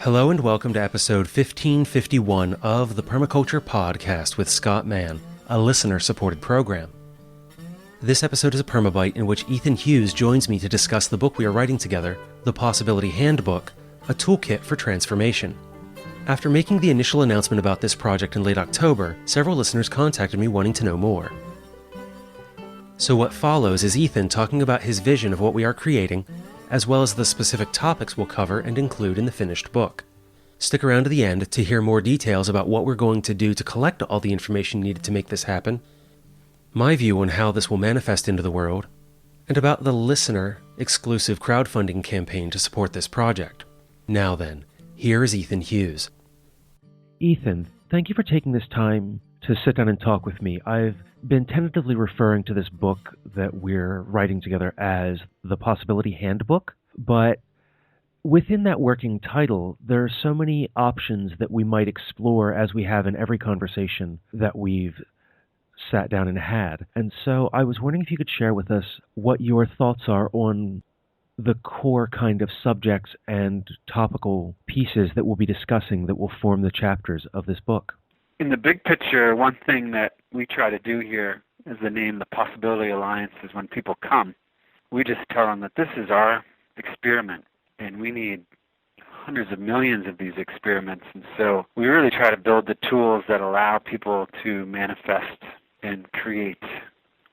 Hello and welcome to episode 1551 of the Permaculture podcast with Scott Mann, a listener-supported program. This episode is a permabite in which Ethan Hughes joins me to discuss the book we are writing together, The Possibility Handbook, a toolkit for transformation. After making the initial announcement about this project in late October, several listeners contacted me wanting to know more. So what follows is Ethan talking about his vision of what we are creating, as well as the specific topics we'll cover and include in the finished book. Stick around to the end to hear more details about what we're going to do to collect all the information needed to make this happen, my view on how this will manifest into the world, and about the listener-exclusive crowdfunding campaign to support this project. Now then, here is Ethan Hughes. Ethan, thank you for taking this time to sit down and talk with me. I've been tentatively referring to this book that we're writing together as The Possibility Handbook, but within that working title, there are so many options that we might explore, as we have in every conversation that we've sat down and had. And so I was wondering if you could share with us what your thoughts are on the core kind of subjects and topical pieces that we'll be discussing that will form the chapters of this book. In the big picture, one thing that we try to do here is the name the Possibility Alliance is when people come, we just tell them that this is our experiment and we need hundreds of millions of these experiments. And so we really try to build the tools that allow people to manifest and create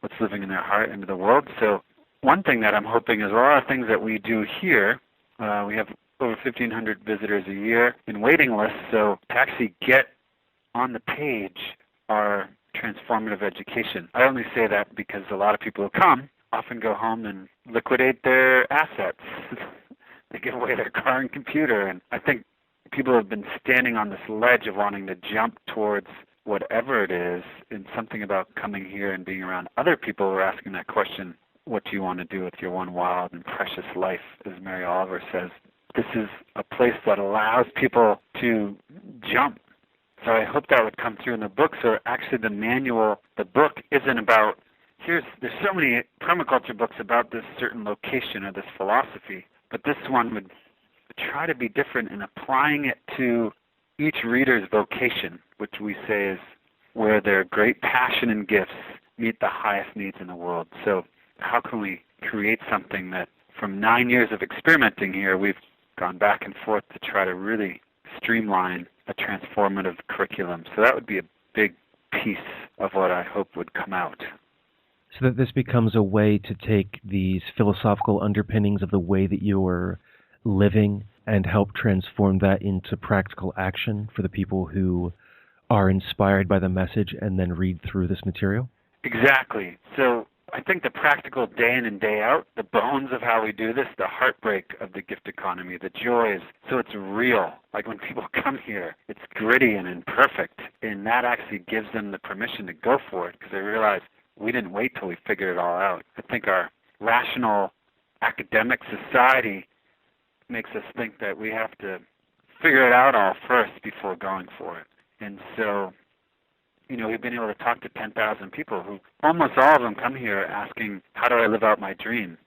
what's living in their heart into the world. So one thing that I'm hoping is a lot of things that we do here, we have over 1,500 visitors a year in waiting lists, so to actually get on the page are transformative education. I only say that because a lot of people who come often go home and liquidate their assets. They give away their car and computer. And I think people have been standing on this ledge of wanting to jump towards whatever it is, and something about coming here and being around other people who are asking that question, what do you want to do with your one wild and precious life, as Mary Oliver says. This is a place that allows people to jump. So I hope that would come through in the book. So actually the manual, the book isn't about, there's so many permaculture books about this certain location or this philosophy, but this one would try to be different in applying it to each reader's vocation, which we say is where their great passion and gifts meet the highest needs in the world. So how can we create something that from 9 years of experimenting here, we've gone back and forth to try to really streamline a transformative curriculum. So that would be a big piece of what I hope would come out. So that this becomes a way to take these philosophical underpinnings of the way that you're living and help transform that into practical action for the people who are inspired by the message and then read through this material? Exactly. So I think the practical day in and day out, the bones of how we do this, the heartbreak of the gift economy, the joys, so it's real. Like when people come here, it's gritty and imperfect, and that actually gives them the permission to go for it because they realize we didn't wait till we figured it all out. I think our rational academic society makes us think that we have to figure it out all first before going for it. And so we've been able to talk to 10,000 people who, almost all of them come here asking, how do I live out my dream?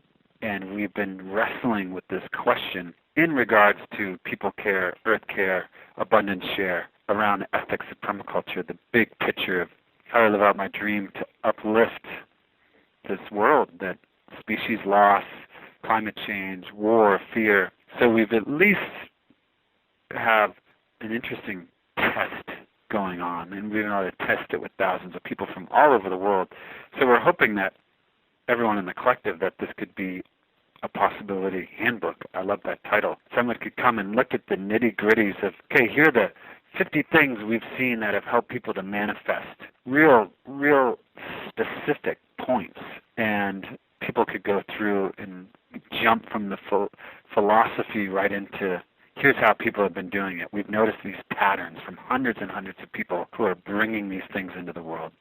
And we've been wrestling with this question in regards to people care, earth care, abundance share, around the ethics of permaculture, the big picture of how do I live out my dream to uplift this world that species loss, climate change, war, fear. So we've at least have an interesting test going on, and we've been able to test it with thousands of people from all over the world. So we're hoping that everyone in the collective, that this could be a possibility handbook. I love that title. Someone could come and look at the nitty-gritties of, okay, here are the 50 things we've seen that have helped people to manifest, real specific points, and people could go through and jump from the philosophy right into here's how people have been doing it. We've noticed these patterns from hundreds and hundreds of people who are bringing these things into the world.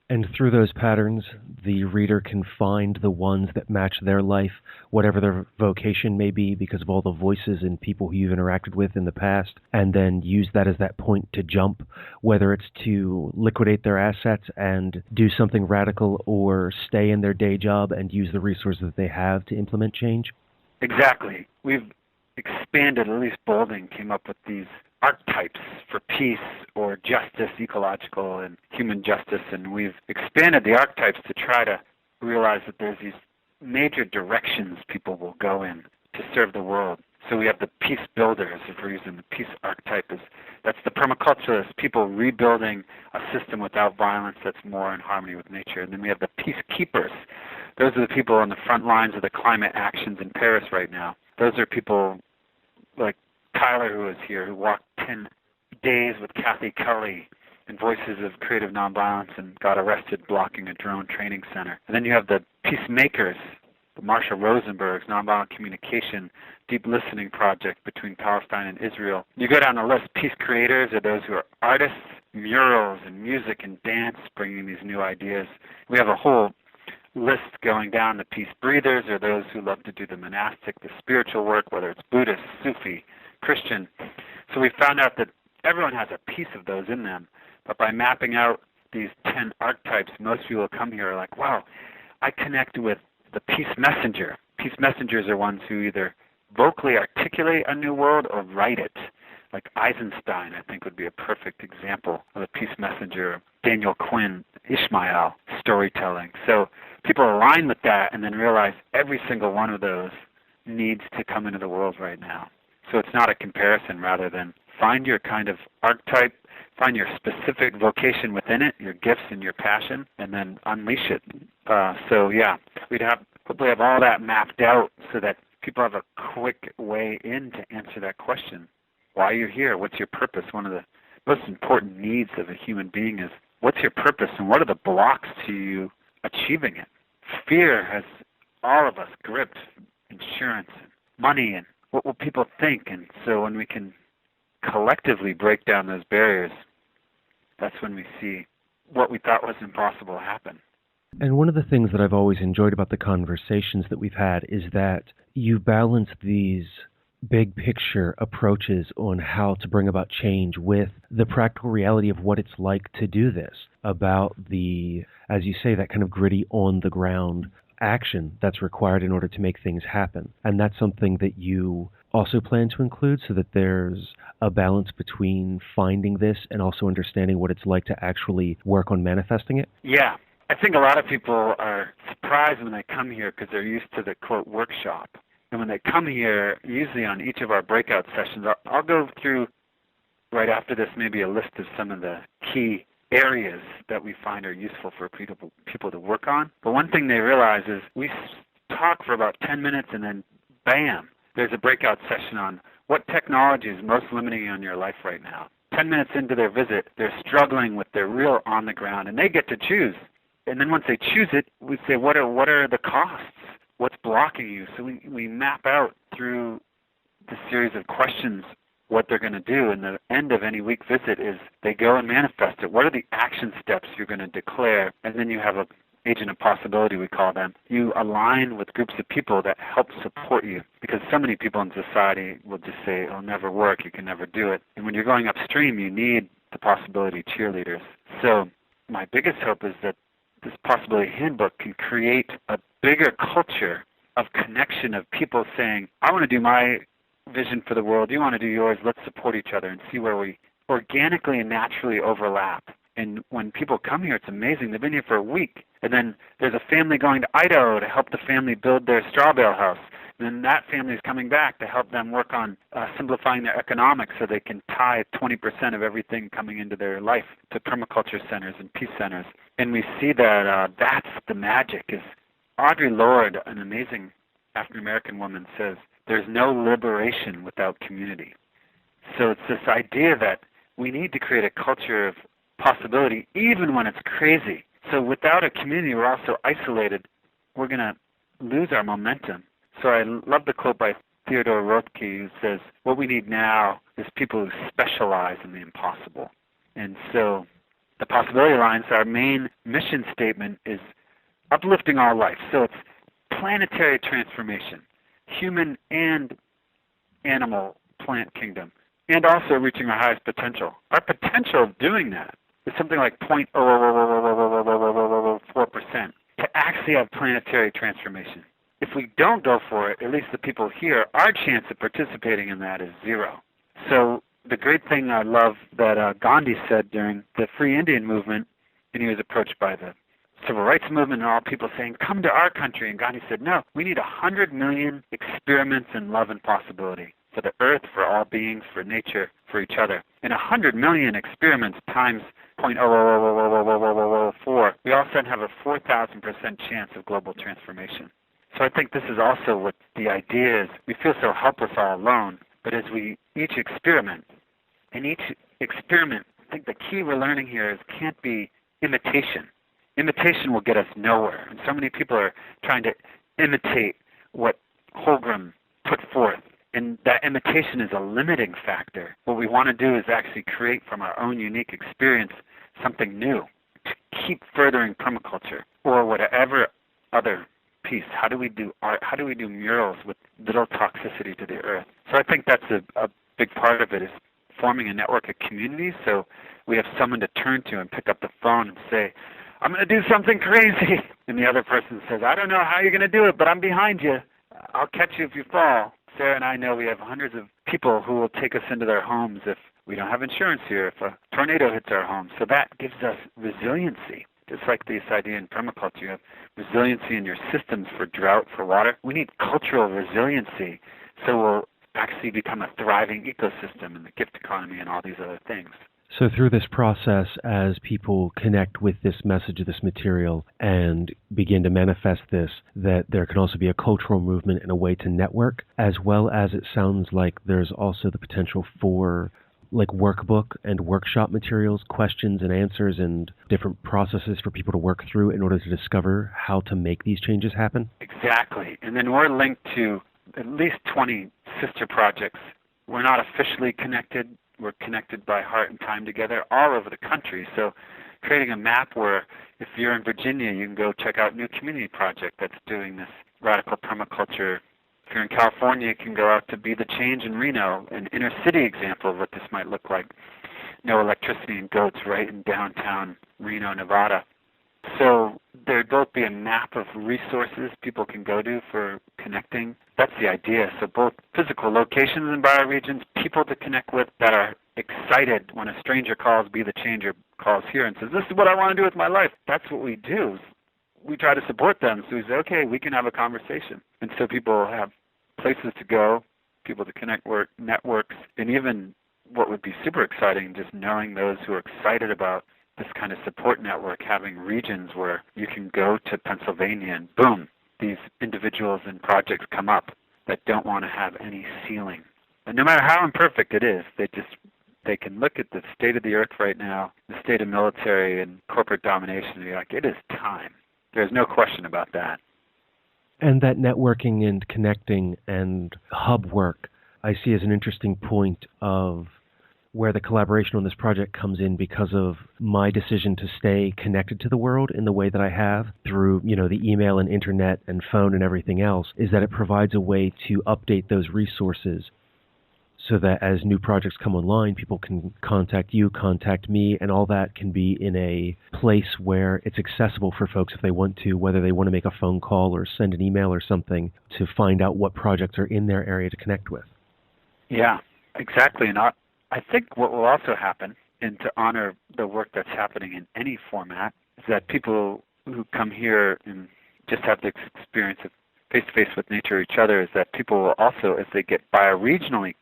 And through those patterns, the reader can find the ones that match their life, whatever their vocation may be, because of all the voices and people who you've interacted with in the past, and then use that as that point to jump, whether it's to liquidate their assets and do something radical or stay in their day job and use the resources that they have to implement change. Exactly. expanded, at least Boulding came up with these archetypes for peace or justice, ecological and human justice, and we've expanded the archetypes to try to realize that there's these major directions people will go in to serve the world. So we have the peace builders, if we're using the peace archetype, that's the permaculturists, people rebuilding a system without violence that's more in harmony with nature. And then we have the peacekeepers. Those are the people on the front lines of the climate actions in Paris right now. Those are people like Tyler, who is here, who walked 10 days with Kathy Cully and Voices of Creative Nonviolence and got arrested blocking a drone training center. And then you have the peacemakers, the Marsha Rosenberg's Nonviolent Communication, Deep Listening Project between Palestine and Israel. You go down the list, peace creators are those who are artists, murals and music and dance, bringing these new ideas. We have a whole list going down. The peace breathers are those who love to do the monastic, the spiritual work, whether it's Buddhist, Sufi, Christian. So we found out that everyone has a piece of those in them, but by mapping out these 10 archetypes, most people come here are like, wow, I connect with the peace messenger. Peace messengers are ones who either vocally articulate a new world or write it. Like Eisenstein, I think, would be a perfect example of a peace messenger. Daniel Quinn, Ishmael, storytelling. So people align with that and then realize every single one of those needs to come into the world right now. So it's not a comparison, rather than find your kind of archetype, find your specific vocation within it, your gifts and your passion, and then unleash it. We'd hopefully have all that mapped out so that people have a quick way in to answer that question. Why you're here? What's your purpose? One of the most important needs of a human being is, what's your purpose and what are the blocks to you achieving it? Fear has all of us gripped, insurance, and money, and what will people think? And so when we can collectively break down those barriers, that's when we see what we thought was impossible happen. And one of the things that I've always enjoyed about the conversations that we've had is that you balance these big picture approaches on how to bring about change with the practical reality of what it's like to do this, about the, as you say, that kind of gritty on the ground action that's required in order to make things happen. And that's something that you also plan to include, so that there's a balance between finding this and also understanding what it's like to actually work on manifesting it? Yeah. I think a lot of people are surprised when they come here because they're used to the, quote, workshop. And when they come here, usually on each of our breakout sessions, I'll go through right after this maybe a list of some of the key areas that we find are useful for people to work on. But one thing they realize is we talk for about 10 minutes and then bam, there's a breakout session on what technology is most limiting you in your life right now. 10 minutes into their visit, they're struggling with their real on the ground, and they get to choose. And then once they choose it, we say, what are the costs? What's blocking you? So we map out through the series of questions what they're going to do. And the end of any week visit is they go and manifest it. What are the action steps you're going to declare? And then you have an agent of possibility, we call them. You align with groups of people that help support you, because so many people in society will just say, it'll never work, you can never do it. And when you're going upstream, you need the possibility cheerleaders. So my biggest hope is that this possibility handbook can create a bigger culture of connection, of people saying, I want to do my vision for the world, you want to do yours, let's support each other and see where we organically and naturally overlap. And when people come here, it's amazing. They've been here for a week. And then there's a family going to Idaho to help the family build their straw bale house. And then that family is coming back to help them work on simplifying their economics so they can tie 20% of everything coming into their life to permaculture centers and peace centers. And we see that that's the magic. Is Audre Lorde, an amazing African-American woman, says, there's no liberation without community. So it's this idea that we need to create a culture of possibility even when it's crazy. So without a community, we're also isolated. We're going to lose our momentum. So I love the quote by Theodore Rothke, who says, what we need now is people who specialize in the impossible. And so the Possibility Alliance, our main mission statement is uplifting all life. So it's planetary transformation, human and animal plant kingdom, and also reaching our highest potential. Our potential of doing that is something like 0.004% to actually have planetary transformation. if we don't go for it, at least the people here, our chance of participating in that is zero. So the great thing I love that Gandhi said during the Free Indian movement, and he was approached by the Civil Rights Movement and all people saying, come to our country. And Gandhi said, no, we need 100 million experiments in love and possibility for the earth, for all beings, for nature, for each other. And 100 million experiments times 0.00004, we all of a sudden have a 4,000% chance of global transformation. So I think this is also what the idea is. We feel so helpless all alone, but as we each experiment, and each experiment, I think the key we're learning here is can't be imitation. Imitation will get us nowhere. And so many people are trying to imitate what Holgram put forth. And that imitation is a limiting factor. What we want to do is actually create from our own unique experience something new to keep furthering permaculture or whatever other piece. How do we do art? How do we do murals with little toxicity to the earth? So I think that's a big part of it, is forming a network of communities so we have someone to turn to and pick up the phone and say, I'm going to do something crazy. And the other person says, I don't know how you're going to do it, but I'm behind you. I'll catch you if you fall. Sarah and I know we have hundreds of people who will take us into their homes if we don't have insurance here, if a tornado hits our home. So that gives us resiliency. Just like this idea in permaculture, you have resiliency in your systems for drought, for water. We need cultural resiliency so we'll actually become a thriving ecosystem in the gift economy and all these other things. So through this process, as people connect with this message, this material, and begin to manifest this, that there can also be a cultural movement and a way to network, as well as it sounds like there's also the potential for like workbook and workshop materials, questions and answers, and different processes for people to work through in order to discover how to make these changes happen? Exactly. And then we're linked to at least 20 sister projects. We're not officially connected. We're connected by heart and time together all over the country. So creating a map where if you're in Virginia, you can go check out New Community Project that's doing this radical permaculture. If you're in California, you can go out to Be the Change in Reno, an inner city example of what this might look like. No electricity and goats right in downtown Reno, Nevada. So there'd both be a map of resources people can go to for connecting. That's the idea. So both physical locations and bioregions, people to connect with that are excited when a stranger calls, Be the Changer calls here and says, this is what I want to do with my life. That's what we do. We try to support them. So we say, okay, we can have a conversation. And so people have places to go, people to connect with, networks, and even what would be super exciting, just knowing those who are excited about this kind of support network, having regions where you can go to Pennsylvania and boom, these individuals and projects come up that don't want to have any ceiling. And no matter how imperfect it is, they can look at the state of the earth right now, the state of military and corporate domination, and be like, it is time. There's no question about that. And that networking and connecting and hub work I see as an interesting point of where the collaboration on this project comes in because of my decision to stay connected to the world in the way that I have through, the email and internet and phone and everything else, is that it provides a way to update those resources so that as new projects come online, people can contact you, contact me, and all that can be in a place where it's accessible for folks if they want to, whether they want to make a phone call or send an email or something to find out what projects are in their area to connect with. Yeah, exactly. And I think what will also happen, and to honor the work that's happening in any format, is that people who come here and just have the experience of face-to-face with nature or each other, is that people will also, as they get bioregionally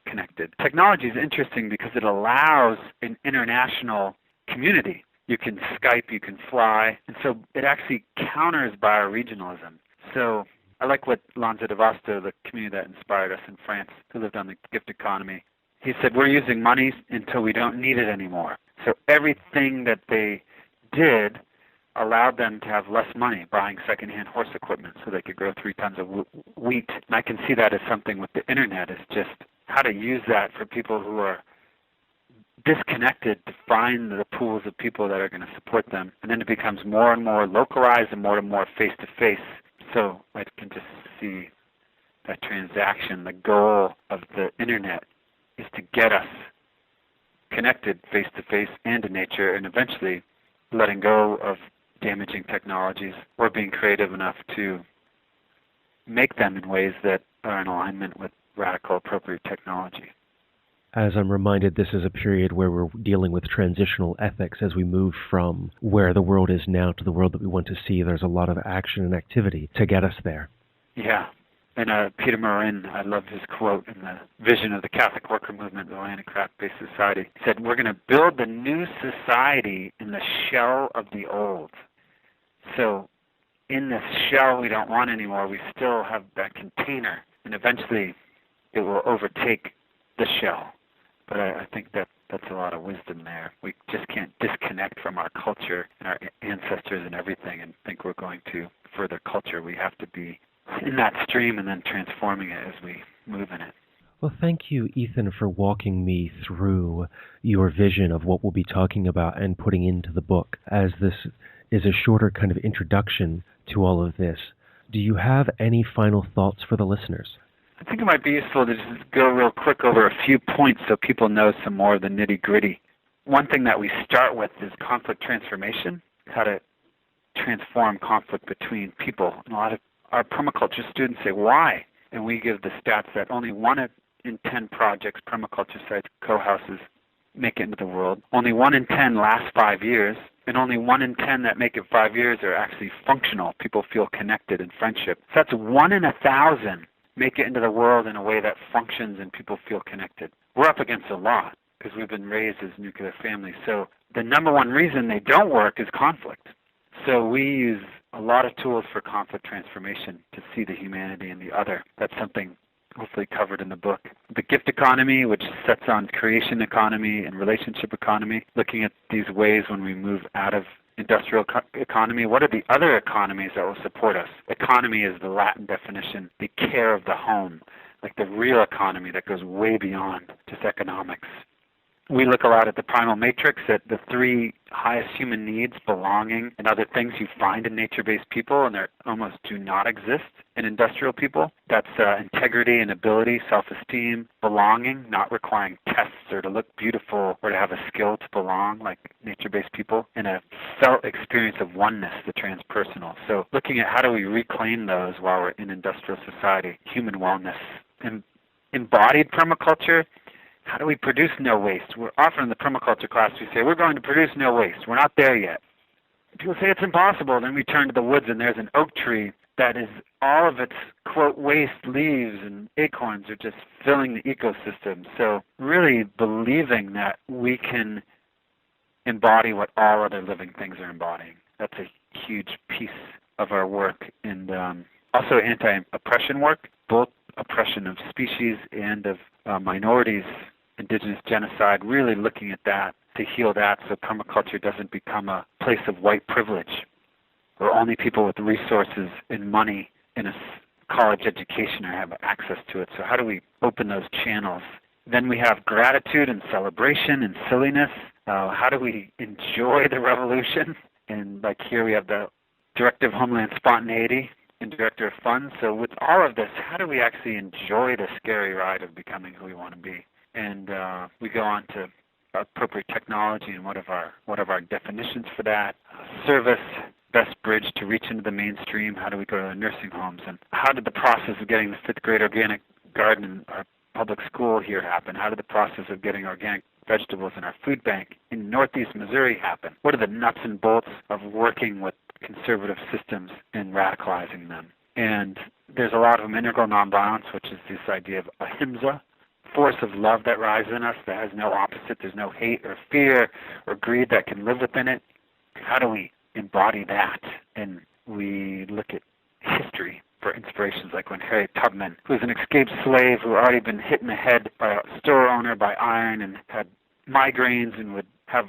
connected. Technology is interesting because it allows an international community. You can Skype, you can fly, and so it actually counters bioregionalism. So I like what Lanza de Vasto, the community that inspired us in France, who lived on the gift economy, he said, we're using money until we don't need it anymore. So everything that they did allowed them to have less money buying secondhand horse equipment so they could grow 3 tons of wheat. And I can see that as something with the internet, is just how to use that for people who are disconnected to find the pools of people that are going to support them. And then it becomes more and more localized and more face-to-face. So I can just see that transaction, the goal of the internet is to get us connected face-to-face and to nature, and eventually letting go of damaging technologies or being creative enough to make them in ways that are in alignment with radical appropriate technology. As I'm reminded, this is a period where we're dealing with transitional ethics as we move from where the world is now to the world that we want to see. There's a lot of action and activity to get us there. Yeah. And Peter Marin, I love his quote in the vision of the Catholic worker movement, the land and craft-based society. He said, we're going to build the new society in the shell of the old. So in this shell we don't want anymore, we still have that container, and eventually it will overtake the shell. But I think that's a lot of wisdom there. We just can't disconnect from our culture and our ancestors and everything and think we're going to further culture. We have to be in that stream and then transforming it as we move in it. Well, thank you, Ethan, for walking me through your vision of what we'll be talking about and putting into the book, as this is a shorter kind of introduction to all of this. Do you have any final thoughts for the listeners? I think it might be useful to just go real quick over a few points so people know some more of the nitty-gritty. One thing that we start with is conflict transformation, how to transform conflict between people. And a lot of our permaculture students say, why? And we give the stats that only 1 in 10 projects, permaculture sites, co-houses, make it into the world. Only 1 in 10 last 5 years, and only 1 in 10 that make it 5 years are actually functional. People feel connected in friendship. So that's 1 in 1,000 make it into the world in a way that functions and people feel connected. We're up against a lot because we've been raised as nuclear families. So the number one reason they don't work is conflict. So we use a lot of tools for conflict transformation to see the humanity in the other. That's something hopefully covered in the book. The gift economy, which sets on creation economy and relationship economy, looking at these ways when we move out of industrial economy, what are the other economies that will support us? Economy is the Latin definition, the care of the home, like the real economy that goes way beyond just economics. We look a lot at the primal matrix, at the 3 highest human needs, belonging, and other things you find in nature-based people, and they almost do not exist in industrial people. That's integrity and ability, self-esteem, belonging, not requiring tests or to look beautiful or to have a skill to belong like nature-based people, and a felt experience of oneness, the transpersonal. So looking at how do we reclaim those while we're in industrial society, human wellness. And embodied permaculture, how do we produce no waste? We're often in the permaculture class, we say, we're going to produce no waste. We're not there yet. People say it's impossible. Then we turn to the woods and there's an oak tree that is all of its, quote, waste leaves and acorns are just filling the ecosystem. So really believing that we can embody what all other living things are embodying. That's a huge piece of our work. And also anti-oppression work, both oppression of species and of minorities, indigenous genocide, really looking at that to heal that so permaculture doesn't become a place of white privilege where only people with resources and money and a college education have access to it. So how do we open those channels? Then we have gratitude and celebration and silliness. How do we enjoy the revolution? And like here we have the Director of Homeland Spontaneity and Director of Fun. So with all of this, how do we actually enjoy the scary ride of becoming who we want to be? And we go on to appropriate technology and what are our definitions for that? Service, best bridge to reach into the mainstream. How do we go to the nursing homes? And how did the process of getting the 5th grade organic garden in our public school here happen? How did the process of getting organic vegetables in our food bank in Northeast Missouri happen? What are the nuts and bolts of working with conservative systems and radicalizing them? And there's a lot of integral nonviolence, which is this idea of ahimsa, force of love that rises in us that has no opposite. There's no hate or fear or greed that can live within it. How do we embody that? And we look at history for inspirations, like when Harriet Tubman, who was an escaped slave who had already been hit in the head by a store owner by iron and had migraines and would have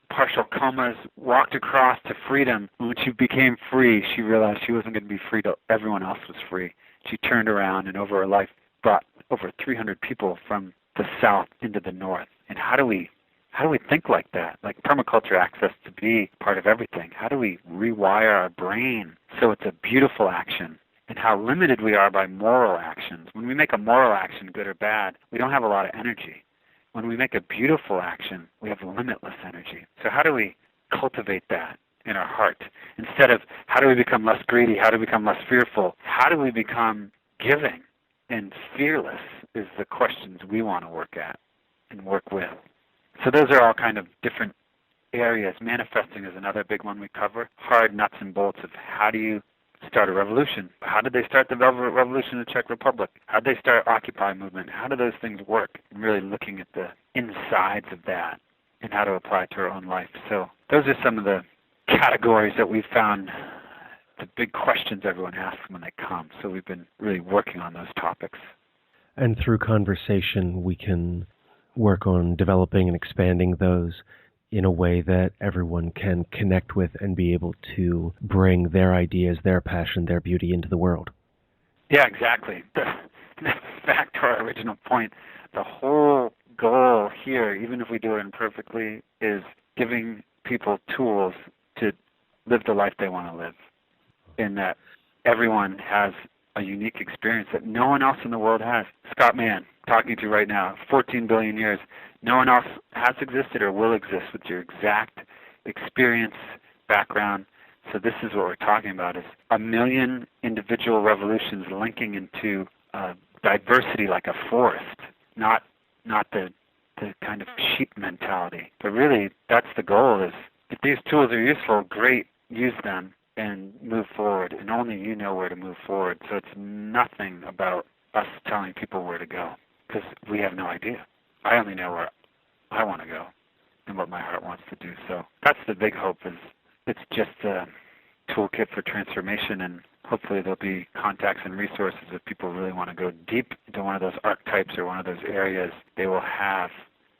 partial comas, walked across to freedom. And when she became free, she realized she wasn't going to be free till everyone else was free. She turned around and over her life brought over 300 people from the South into the North. And how do we think like that? Like permaculture asks us to be part of everything. How do we rewire our brain so it's a beautiful action? And how limited we are by moral actions. When we make a moral action, good or bad, we don't have a lot of energy. When we make a beautiful action, we have limitless energy. So how do we cultivate that in our heart. Instead of how do we become less greedy, how do we become less fearful, how do we become giving and fearless is the questions we want to work at and work with. So those are all kind of different areas. Manifesting is another big one we cover. Hard nuts and bolts of how do you start a revolution? How did they start the revolution in the Czech Republic? How did they start Occupy movement? How do those things work? And really looking at the insides of that and how to apply it to our own life. So those are some of the categories that we've found the big questions everyone asks when they come. So we've been really working on those topics. And through conversation, we can work on developing and expanding those in a way that everyone can connect with and be able to bring their ideas, their passion, their beauty into the world. Yeah, exactly. Back to our original point, the whole goal here, even if we do it imperfectly, is giving people tools to live the life they want to live, in that everyone has a unique experience that no one else in the world has. Scott Mann, talking to you right now, 14 billion years, no one else has existed or will exist with your exact experience, background. So this is what we're talking about, is 1 million individual revolutions linking into diversity like a forest, not the kind of sheep mentality. But really, that's the goal, is if these tools are useful, great, use them and move forward. And only you know where to move forward. So it's nothing about us telling people where to go, because we have no idea. I only know where I want to go and what my heart wants to do. So that's the big hope, is it's just a toolkit for transformation, and hopefully there'll be contacts and resources if people really want to go deep into one of those archetypes or one of those areas. They will have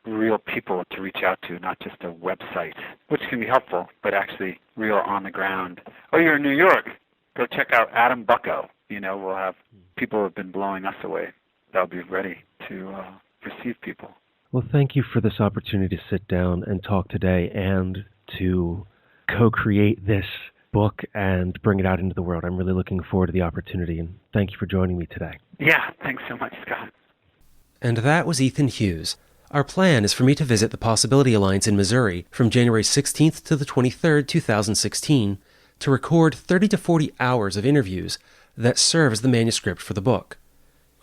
real people to reach out to, not just a website, which can be helpful, but actually real on the ground. Oh, you're in New York? Go check out Adam Bucko. We'll have people who have been blowing us away. They'll be ready to receive people. Well, thank you for this opportunity to sit down and talk today and to co-create this book and bring it out into the world. I'm really looking forward to the opportunity, and thank you for joining me today. Yeah, thanks so much, Scott. And that was Ethan Hughes. Our plan is for me to visit the Possibility Alliance in Missouri from January 16th to the 23rd, 2016, to record 30 to 40 hours of interviews that serve as the manuscript for the book.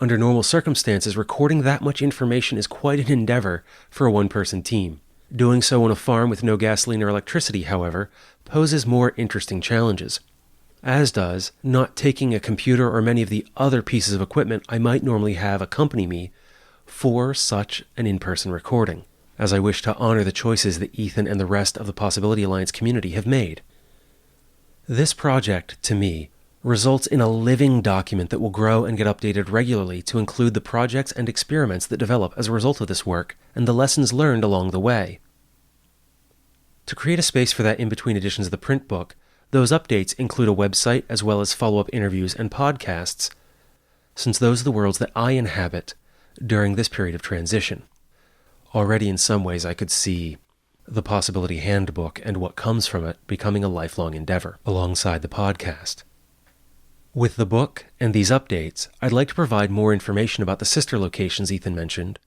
Under normal circumstances, recording that much information is quite an endeavor for a one-person team. Doing so on a farm with no gasoline or electricity, however, poses more interesting challenges. As does not taking a computer or many of the other pieces of equipment I might normally have accompany me for such an in-person recording, as I wish to honor the choices that Ethan and the rest of the Possibility Alliance community have made. This project, to me, results in a living document that will grow and get updated regularly to include the projects and experiments that develop as a result of this work and the lessons learned along the way. To create a space for that in between editions of the print book, those updates include a website as well as follow-up interviews and podcasts, since those are the worlds that I inhabit during this period of transition. Already in some ways I could see the Possibility Handbook and what comes from it becoming a lifelong endeavor alongside the podcast. With the book and these updates, I'd like to provide more information about the sister locations Ethan mentioned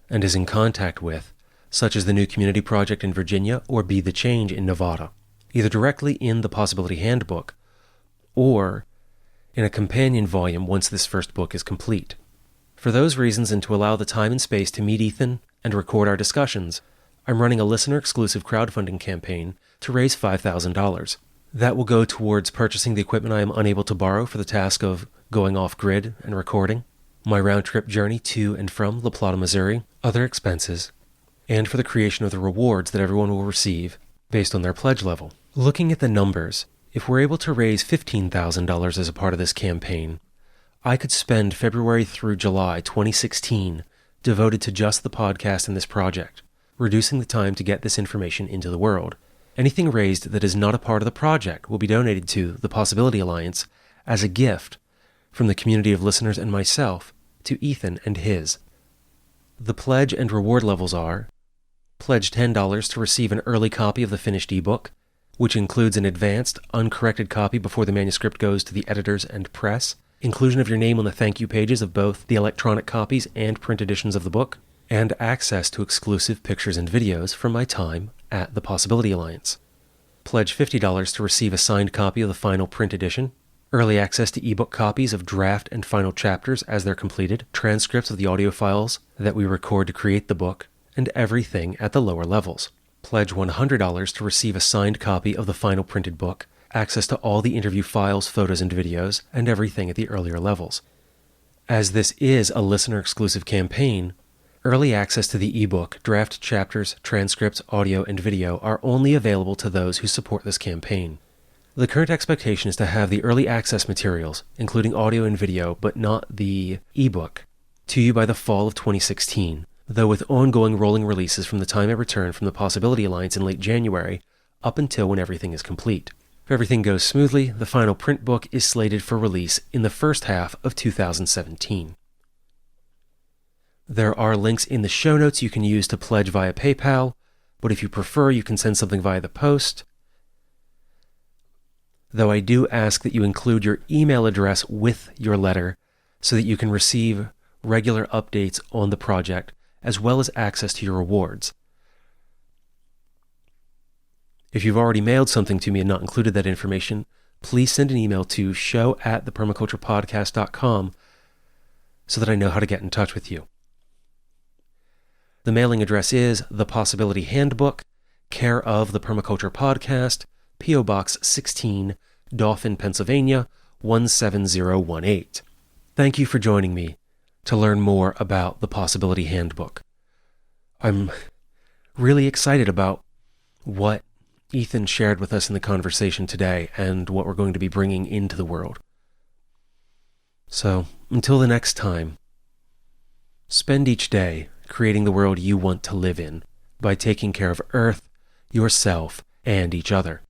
and is in contact with, such as the New Community Project in Virginia or Be the Change in Nevada, either directly in the Possibility Handbook or in a companion volume once this first book is complete. For those reasons, and to allow the time and space to meet Ethan and record our discussions, I'm running a listener-exclusive crowdfunding campaign to raise $5,000. That will go towards purchasing the equipment I am unable to borrow for the task of going off-grid and recording, my round-trip journey to and from La Plata, Missouri, other expenses, and for the creation of the rewards that everyone will receive based on their pledge level. Looking at the numbers, if we're able to raise $15,000 as a part of this campaign, I could spend February through July 2016 devoted to just the podcast and this project, reducing the time to get this information into the world. Anything raised that is not a part of the project will be donated to the Possibility Alliance as a gift from the community of listeners and myself to Ethan and his. The pledge and reward levels are: pledge $10 to receive an early copy of the finished ebook, which includes an advanced, uncorrected copy before the manuscript goes to the editors and press, inclusion of your name on the thank you pages of both the electronic copies and print editions of the book, and access to exclusive pictures and videos from my time at the Possibility Alliance. Pledge $50 to receive a signed copy of the final print edition, early access to ebook copies of draft and final chapters as they're completed, transcripts of the audio files that we record to create the book, and everything at the lower levels. Pledge $100 to receive a signed copy of the final printed book, access to all the interview files, photos, and videos, and everything at the earlier levels. As this is a listener-exclusive campaign, early access to the ebook, draft chapters, transcripts, audio, and video are only available to those who support this campaign. The current expectation is to have the early access materials, including audio and video, but not the ebook, to you by the fall of 2016, though with ongoing rolling releases from the time I return from the Possibility Alliance in late January up until when everything is complete. If everything goes smoothly, the final print book is slated for release in the first half of 2017. There are links in the show notes you can use to pledge via PayPal, but if you prefer, you can send something via the post. Though I do ask that you include your email address with your letter so that you can receive regular updates on the project as well as access to your rewards. If you've already mailed something to me and not included that information, please send an email to show@thepermaculturepodcast.com so that I know how to get in touch with you. The mailing address is The Possibility Handbook, care of the Permaculture Podcast, P.O. Box 16, Dauphin, Pennsylvania, 17018. Thank you for joining me to learn more about the Possibility Handbook. I'm really excited about what Ethan shared with us in the conversation today and what we're going to be bringing into the world. So, until the next time, spend each day creating the world you want to live in by taking care of Earth, yourself, and each other.